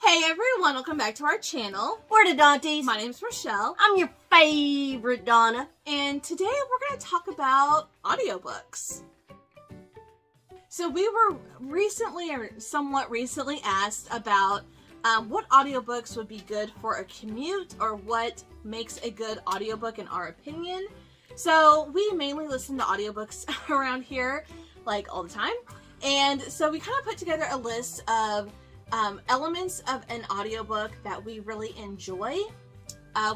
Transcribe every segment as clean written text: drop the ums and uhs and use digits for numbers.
Hey everyone, welcome back to our channel. We're the Dawnties. My name's Rochelle. I'm your favorite Donna. And today we're going to talk about audiobooks. So we were recently, or somewhat recently, asked about what audiobooks would be good for a commute, or what makes a good audiobook in our opinion. So we mainly listen to audiobooks around here, like all the time. And so we kind of put together a list of elements of an audiobook that we really enjoy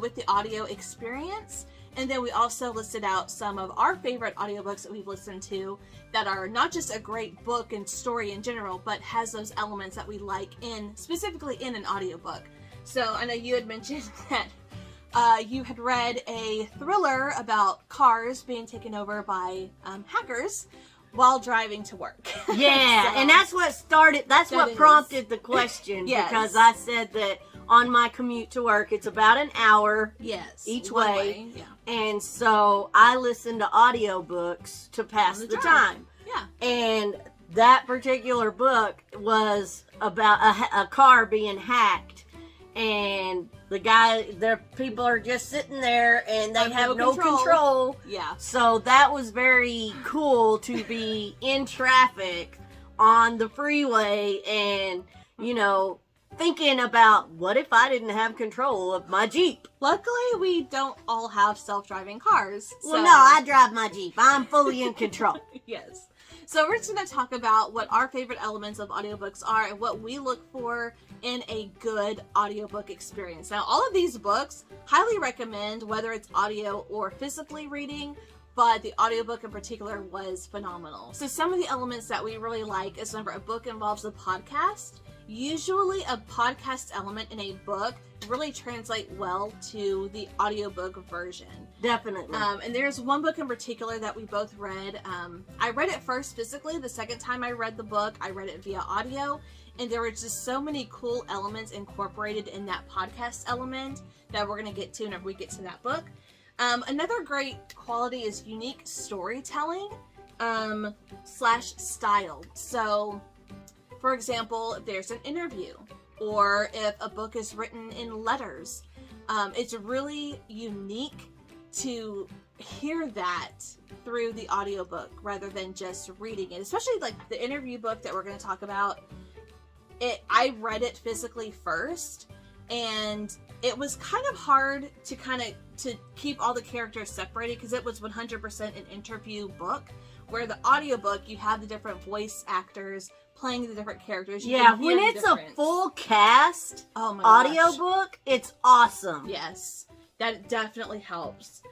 with the audio experience. And then we also listed out some of our favorite audiobooks that we've listened to that are not just a great book and story in general, but has those elements that we like specifically in an audiobook. So I know you had mentioned that you had read a thriller about cars being taken over by hackers while driving to work. Yeah, so, and that's what prompted the question. Yes. Because I said that on my commute to work, it's about an hour each way. Yeah. And so I listen to audiobooks to pass the time. Yeah. And that particular book was about a car being hacked. And people are just sitting there and they have no control. Yeah. So that was very cool to be in traffic on the freeway and, thinking about what if I didn't have control of my Jeep. Luckily, we don't all have self-driving cars. Well, no, I drive my Jeep. I'm fully in control. Yes. So we're just going to talk about what our favorite elements of audiobooks are and what we look for in a good audiobook experience. Now, all of these books, highly recommend, whether it's audio or physically reading, but the audiobook in particular was phenomenal. So some of the elements that we really like is, whenever a book involves a podcast, usually a podcast element in a book really translate well to the audiobook version. Definitely. And there's one book in particular that we both read. I read it first physically. The second time I read the book, I read it via audio. And there were just so many cool elements incorporated in that podcast element that we're going to get to whenever we get to that book. Another great quality is unique storytelling / style. So, for example, if there's an interview, or if a book is written in letters, it's really unique to hear that through the audiobook rather than just reading it. Especially like the interview book that we're going to talk about. I read it physically first, and it was kind of hard to keep all the characters separated because it was 100% an interview book, where the audiobook, you have the different voice actors playing the different characters. Yeah, when it's a full cast audiobook, it's awesome. Yes, that definitely helps.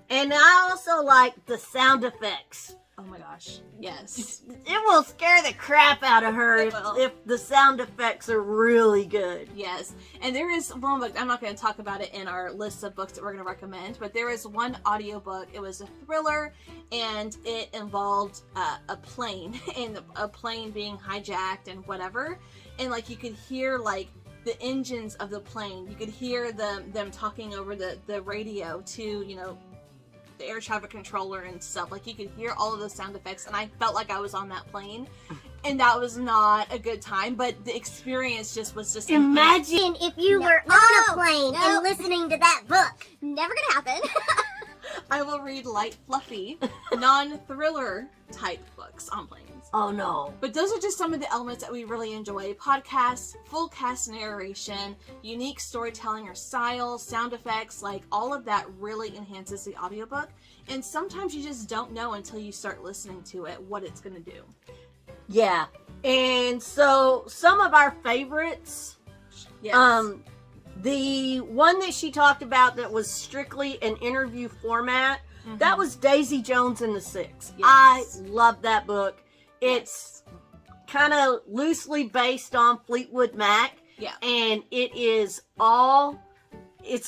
And I also like the sound effects. Oh my gosh, yes. It will scare the crap out of her if the sound effects are really good. Yes, and there is one book, I'm not going to talk about it in our list of books that we're going to recommend, but there is one audiobook. It was a thriller, and it involved a plane, and a plane being hijacked and whatever, and like you could hear like the engines of the plane. You could hear them talking over the radio to, the air traffic controller and stuff. Like, you could hear all of those sound effects, and I felt like I was on that plane, and that was not a good time, but the experience was just imagine if you were on a plane and listening to that book. Never gonna happen. I will read light, fluffy, non-thriller type books on planes. Oh no. But those are just some of the elements that we really enjoy. Podcasts, full cast narration, unique storytelling or style, sound effects, like all of that really enhances the audiobook. And sometimes you just don't know until you start listening to it what it's going to do. Yeah. And so some of our favorites, yes. The one that she talked about that was strictly an interview format, that was Daisy Jones and the Six. Yes. I love that book. It's kind of loosely based on Fleetwood Mac. Yeah. And it's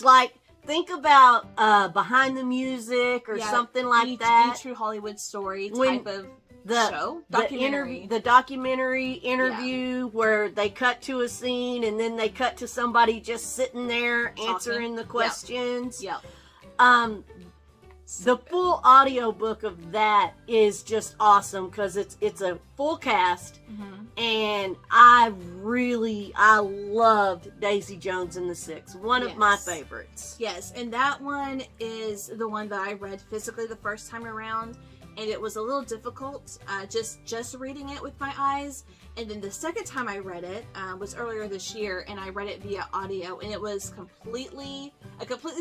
like, think about Behind the Music or something like that. True Hollywood Story type of show. The documentary interview where they cut to a scene and then they cut to somebody just sitting there answering the questions. Yep. The full audiobook of that is just awesome because it's a full cast And I loved Daisy Jones and the Six. One of my favorites. Yes, and that one is the one that I read physically the first time around, and it was a little difficult just reading it with my eyes. And then the second time I read it was earlier this year, and I read it via audio, and it was a completely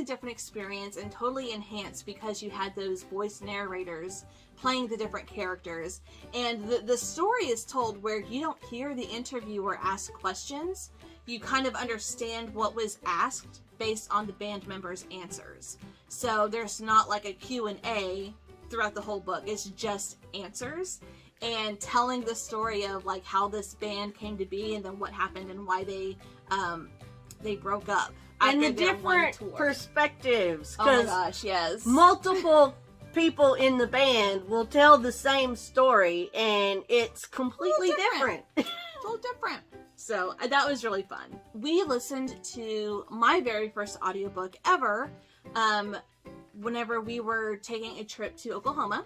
different experience and totally enhanced because you had those voice narrators playing the different characters. And the story is told where you don't hear the interviewer ask questions. You kind of understand what was asked based on the band members' answers. So there's not like a Q&A throughout the whole book. It's just answers and telling the story of like how this band came to be and then what happened and why they broke up. And the different perspectives. Oh my gosh, yes. Multiple people in the band will tell the same story and it's completely different. A little different. So that was really fun. We listened to my very first audiobook ever whenever we were taking a trip to Oklahoma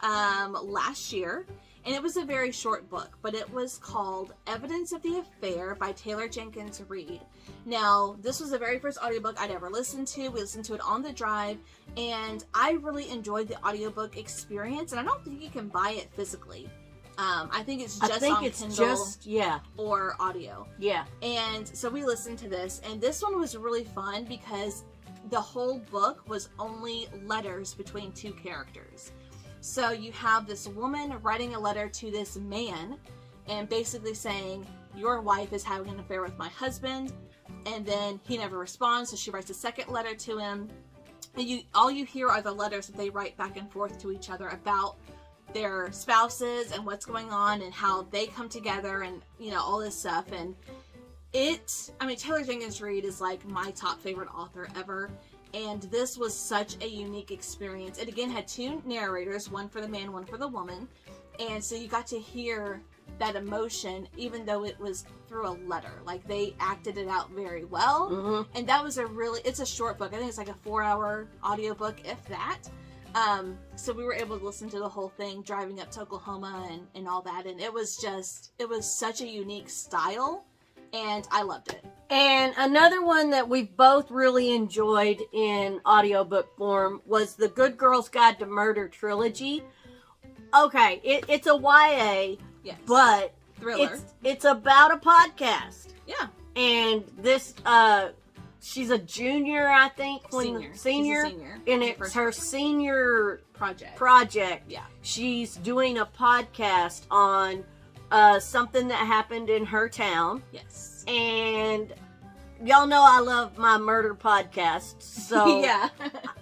last year. And it was a very short book, but it was called Evidence of the Affair by Taylor Jenkins Reid. Now, this was the very first audiobook I'd ever listened to. We listened to it on the drive, and I really enjoyed the audiobook experience, and I don't think you can buy it physically. I think it's just on Kindle or audio. Yeah. And so we listened to this, and this one was really fun because the whole book was only letters between two characters. So you have this woman writing a letter to this man and basically saying, your wife is having an affair with my husband, and then he never responds, so she writes a second letter to him. And all you hear are the letters that they write back and forth to each other about their spouses and what's going on and how they come together and, you know, all this stuff. And Taylor Jenkins Reid is like my top favorite author ever. And this was such a unique experience. It again had two narrators, one for the man, one for the woman. And so you got to hear that emotion, even though it was through a letter. Like, they acted it out very well. Mm-hmm. And that was it's a short book. I think it's like a 4-hour audiobook, if that. So we were able to listen to the whole thing driving up to Oklahoma and all that. And it was such a unique style. And I loved it. And another one that we both really enjoyed in audiobook form was the Good Girl's Guide to Murder trilogy. Okay, it's a YA, yes, but thriller. It's about a podcast. Yeah. And this, she's a junior, I think. Senior. She's a senior. And it's her senior project. Yeah. She's doing a podcast on something that happened in her town. Yes. And y'all know I love my murder podcasts, so yeah.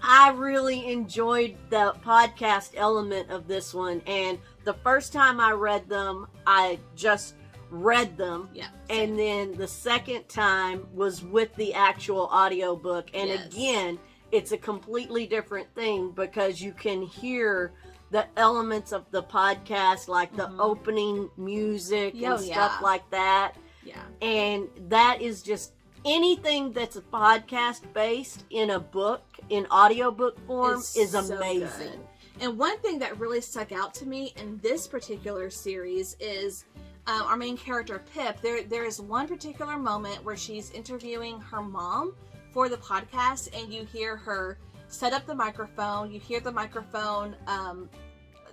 I really enjoyed the podcast element of this one. And the first time I read them, I just read them. Yeah. And then the second time was with the actual audiobook. And again, it's a completely different thing because you can hear the elements of the podcast, like the opening music and stuff like that. Yeah. And that is just anything that's a podcast based in a book, in audiobook form, is amazing. So good. And one thing that really stuck out to me in this particular series is our main character, Pip. There is one particular moment where she's interviewing her mom for the podcast, and you hear her set up the microphone. You hear the microphone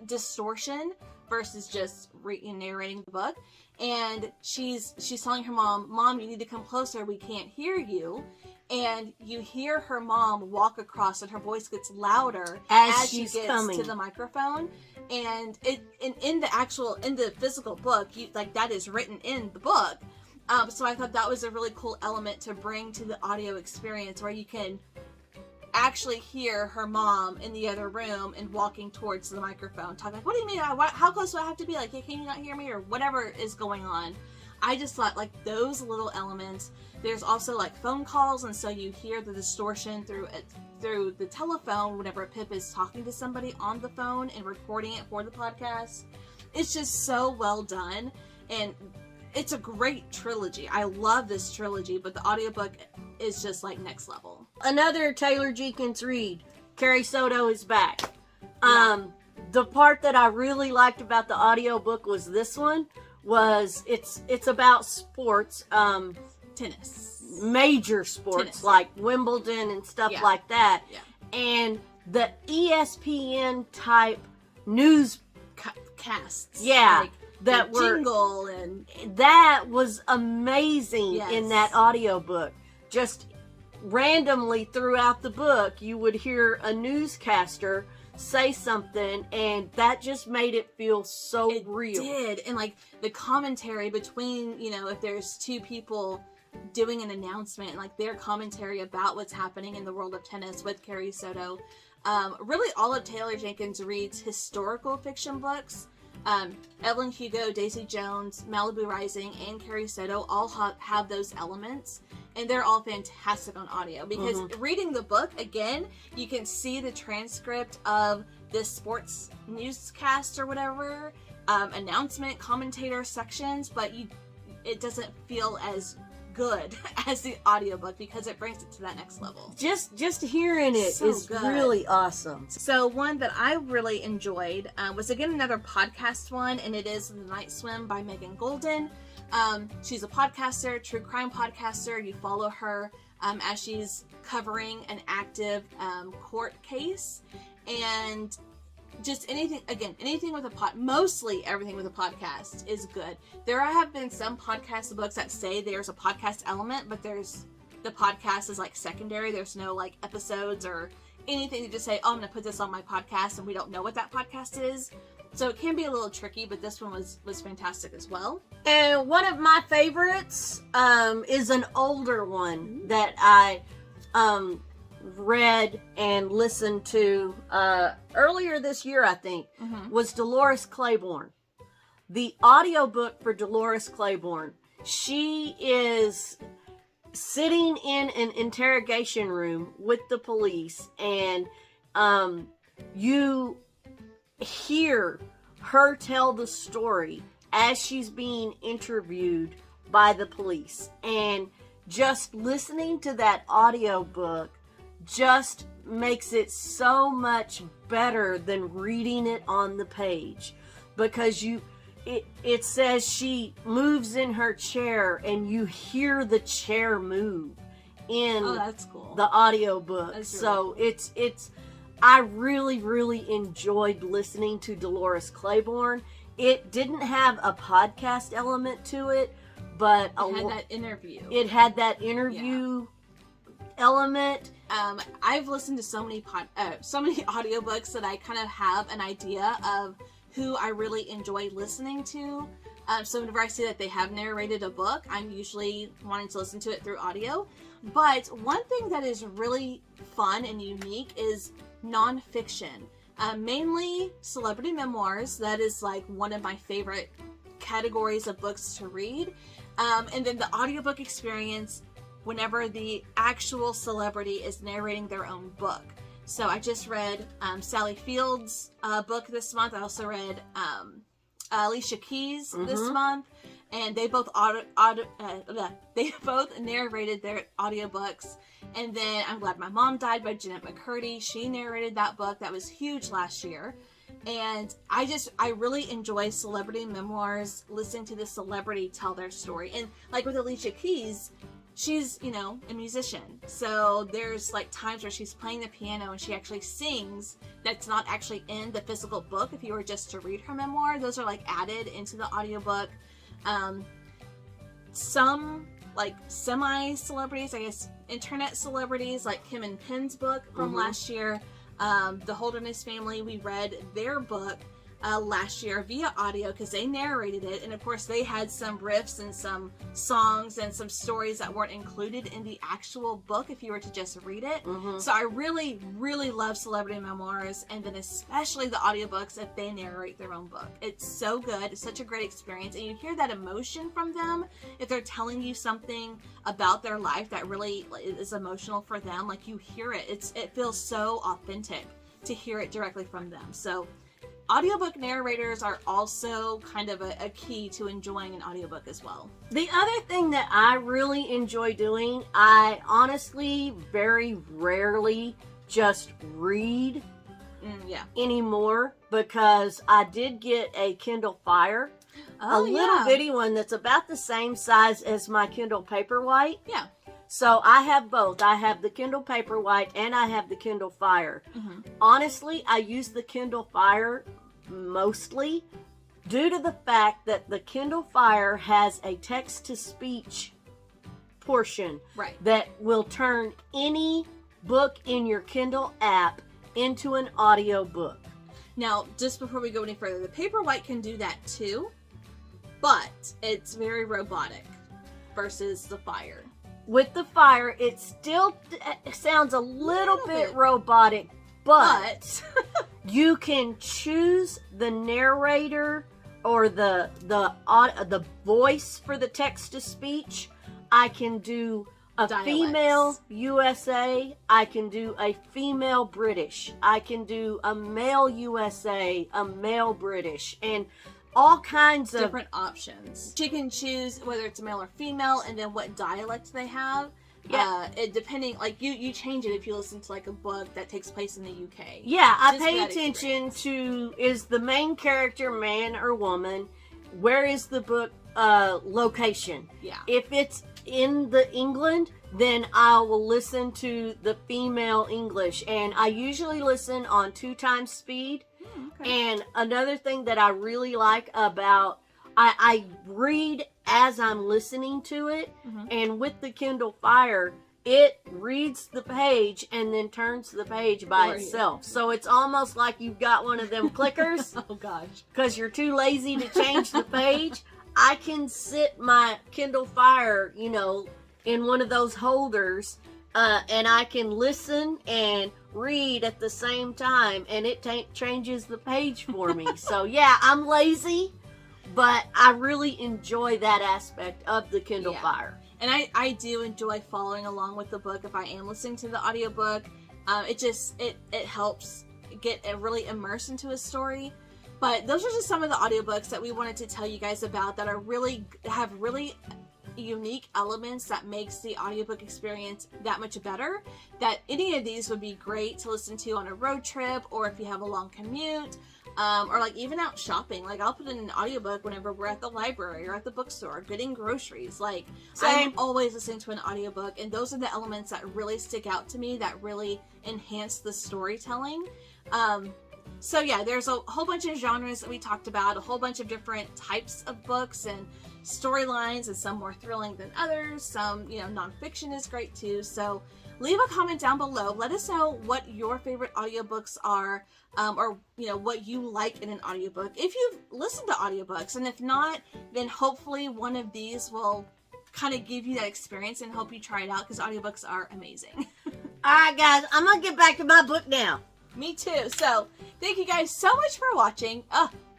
distortion versus just narrating the book. And she's telling her mom, you need to come closer, we can't hear you. And you hear her mom walk across, and her voice gets louder as she gets coming to the microphone. And in the physical book, that is written in the book. So I thought that was a really cool element to bring to the audio experience, where you can actually hear her mom in the other room and walking towards the microphone, talking like, what do you mean? How close do I have to be? Like, hey, can you not hear me? Or whatever is going on. I just thought, like, those little elements. There's also, like, phone calls, and so you hear the distortion through the telephone whenever Pip is talking to somebody on the phone and recording it for the podcast. It's just so well done, and it's a great trilogy. I love this trilogy, but the audiobook is just, like, next level. Another Taylor Jenkins Reid, Carrie SoDo is back. Yeah. The part that I really liked about the audiobook was this one, was it's about sports, tennis, major sports tennis, like Wimbledon and stuff like that. Yeah. And the ESPN type news casts. Yeah. Like that were jingle and that was amazing Yes. in that audiobook. Just randomly throughout the book, you would hear a newscaster say something, and that just made it feel so real. It did. And like the commentary between, if there's two people doing an announcement, like their commentary about what's happening in the world of tennis with Carrie SoDo. Really all of Taylor Jenkins Reid's historical fiction books, Evelyn Hugo, Daisy Jones, Malibu Rising, and Carrie SoDo all have those elements, and they're all fantastic on audio, because reading the book, again, you can see the transcript of this sports newscast or whatever, announcement, commentator sections, but it doesn't feel as good as the audiobook, because it brings it to that next level. Just hearing it So is good. really awesome. So one that I really enjoyed was, again, another podcast one, and it is The Night Swim by Megan Golden. She's a podcaster, true crime podcaster. You follow her as she's covering an active court case, and just anything with mostly everything with a podcast is good. There have been some podcast books that say there's a podcast element, but the podcast is like secondary. There's no like episodes or anything to just say, oh, I'm going to put this on my podcast, and we don't know what that podcast is. So it can be a little tricky, but this one was fantastic as well. And one of my favorites is an older one that I read and listened to earlier this year, I think, was Dolores Clayborn. The audiobook for Dolores Clayborn. She is sitting in an interrogation room with the police, and you hear her tell the story as she's being interviewed by the police. And just listening to that audiobook just makes it so much better than reading it on the page, because it says she moves in her chair and you hear the chair move in that's cool. the audiobook. That's really So cool. it's I really enjoyed listening to Dolores Clayborn. It didn't have a podcast element to it, but it had that interview. It had that interview element. I've listened to so many audiobooks that I kind of have an idea of who I really enjoy listening to. So whenever I see that they have narrated a book, I'm usually wanting to listen to it through audio. But one thing that is really fun and unique is nonfiction. Mainly celebrity memoirs. That is like one of my favorite categories of books to read. And then the audiobook experience whenever the actual celebrity is narrating their own book. So I just read Sally Field's book this month. I also read Alicia Keys this month, and they both they both narrated their audiobooks. And then I'm Glad My Mom Died by Jeanette McCurdy. She narrated that book. That was huge last year. And I really enjoy celebrity memoirs, listening to the celebrity tell their story. And like with Alicia Keys, she's, a musician. So there's like times where she's playing the piano and she actually sings that's not actually in the physical book. If you were just to read her memoir, those are like added into the audiobook. Some like semi-celebrities, I guess internet celebrities, like Kim and Pen's book from last year. The Holderness family, we read their book last year via audio because they narrated it, and of course they had some riffs and some songs and some stories that weren't included in the actual book if you were to just read it. So I really love celebrity memoirs, and then especially the audiobooks if they narrate their own book. It's so good. It's such a great experience, and you hear that emotion from them if they're telling you something about their life that really is emotional for them. Like, you hear it. It feels so authentic to hear it directly from them. So audiobook narrators are also kind of a key to enjoying an audiobook as well. The other thing that I really enjoy doing, I honestly very rarely just read anymore, because I did get a Kindle Fire. a little bitty one that's about the same size as my Kindle Paperwhite. Yeah. So I have both. I have the Kindle Paperwhite and I have the Kindle Fire. Mm-hmm. Honestly, I use the Kindle Fire mostly due to the fact that the Kindle Fire has a text-to-speech portion that will turn any book in your Kindle app into an audio book. Now, just before we go any further, the Paperwhite can do that too, but it's very robotic versus the Fire. With the Fire, it still sounds a little bit robotic, but you can choose the narrator or the voice for the text-to-speech. I can do a female USA. I can do a female British. I can do a male USA, a male British, and all kinds of different options. You can choose whether it's male or female, and then what dialect they have. Yeah, depending, like you change it if you listen to like a book that takes place in the UK. Yeah, I pay attention to, is the main character man or woman? Where is the book location? Yeah. If it's in the England, then I will listen to the female English, and I usually listen on 2x speed. And another thing that I really like about, I read as I'm listening to it, and with the Kindle Fire, it reads the page and then turns the page by itself. So it's almost like you've got one of them clickers. Oh gosh. Because you're too lazy to change the page. I can sit my Kindle Fire, in one of those holders, and I can listen and read at the same time, and it changes the page for me. So yeah, I'm lazy, but I really enjoy that aspect of the Kindle Fire. And I do enjoy following along with the book if I am listening to the audiobook. It helps get really immersed into a story. But those are just some of the audiobooks that we wanted to tell you guys about that are have really unique elements that makes the audiobook experience that much better. That any of these would be great to listen to on a road trip, or if you have a long commute, or like even out shopping. Like I'll put in an audiobook whenever we're at the library or at the bookstore getting groceries. Like I'm always listening to an audiobook, and those are the elements that really stick out to me, that really enhance the storytelling. So yeah, there's a whole bunch of genres that we talked about, a whole bunch of different types of books and storylines, and some more thrilling than others. Some, nonfiction is great too. So leave a comment down below. Let us know what your favorite audiobooks are, or what you like in an audiobook. If you've listened to audiobooks, and if not, then hopefully one of these will kind of give you that experience and help you try it out, because audiobooks are amazing. All right, guys, I'm going to get back to my book now. Me too. So thank you guys so much for watching.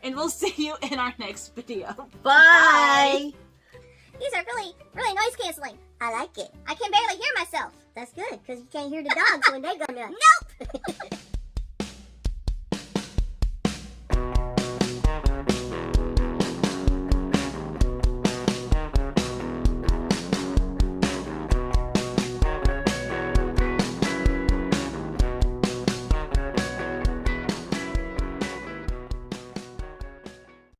And we'll see you in our next video. Bye. These are really, really noise canceling. I like it. I can barely hear myself. That's good, because you can't hear the dogs when they go nuts. Nope.